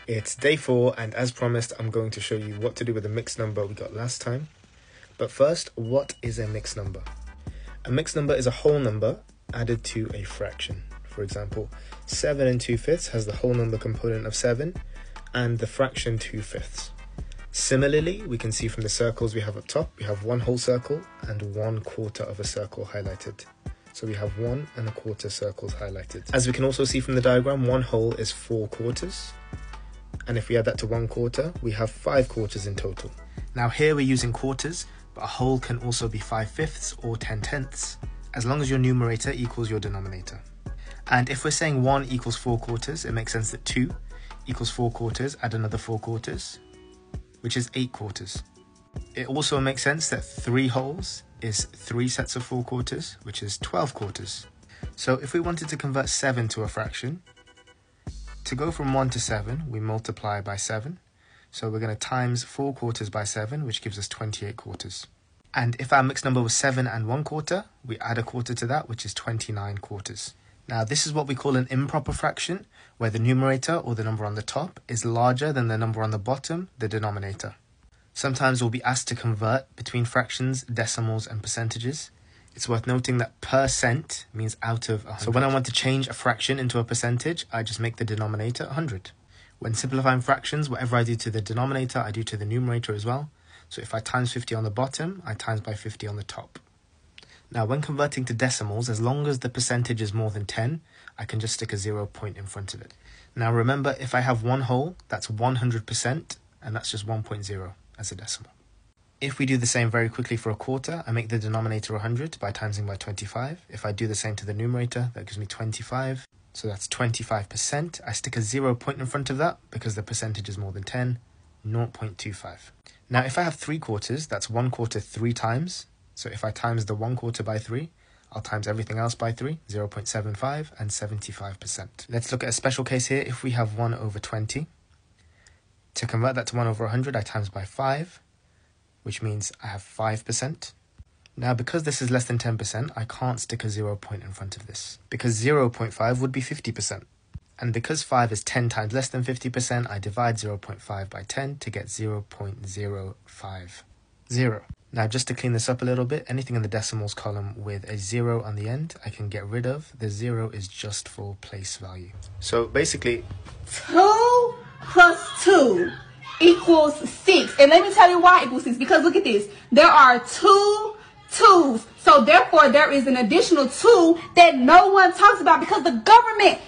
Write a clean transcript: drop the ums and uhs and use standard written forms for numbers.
It's day 4, and as promised, I'm going to show you what to do with the mixed number we got last time. But first, what is a mixed number? A mixed number is a whole number added to a fraction. For example, 7 2/5 has the whole number component of 7 and the fraction 2/5. Similarly, we can see from the circles we have up top, we have one whole circle and 1/4 of a circle highlighted. So we have 1 1/4 circles highlighted. As we can also see from the diagram, 1 whole is 4 quarters. And if we add that to 1/4, we have 5 quarters in total. Now here we're using quarters, but a whole can also be 5/5 or 10/10, as long as your numerator equals your denominator. And if we're saying 1 equals 4 quarters, it makes sense that 2 equals 4 quarters, add another 4 quarters, which is 8 quarters. It also makes sense that 3 wholes is 3 sets of 4 quarters, which is 12 quarters. So if we wanted to convert 7 to a fraction, to go from 1 to 7, we multiply by 7. So we're going to times 4 quarters by 7, which gives us 28 quarters. And if our mixed number was 7 1/4, we add a quarter to that, which is 29 quarters. Now this is what we call an improper fraction, where the numerator, or the number on the top, is larger than the number on the bottom, the denominator. Sometimes we'll be asked to convert between fractions, decimals, and percentages. It's worth noting that percent means out of 100. So when I want to change a fraction into a percentage, I just make the denominator 100. When simplifying fractions, whatever I do to the denominator, I do to the numerator as well. So if I times 50 on the bottom, I times by 50 on the top. Now when converting to decimals, as long as the percentage is more than 10, I can just stick a 0 point in front of it. Now remember, if I have 1 whole, that's 100%, and that's just 1.0 as a decimal. If we do the same very quickly for a quarter, I make the denominator 100 by timesing by 25. If I do the same to the numerator, that gives me 25. So that's 25%. I stick a 0 point in front of that because the percentage is more than 10, 0.25. Now if I have 3 quarters, that's 1/4 3 times. So if I times the 1/4 by 3, I'll times everything else by 3, 0.75 and 75%. Let's look at a special case here. If we have 1 over 20, to convert that to 1 over 100, I times by 5, which means I have 5%. Now, because this is less than 10%, I can't stick a 0 point in front of this, because 0.5 would be 50%. And because 5 is 10 times less than 50%, I divide 0.5 by 10 to get 0.050. Now, just to clean this up a little bit, anything in the decimals column with a 0 on the end, I can get rid of. The 0 is just for place value. So basically, 2 plus 2 equals 6. And let me tell you why it equals 6. Because look at this. There are 2 2's. So therefore, there is an additional 2 that no one talks about because the government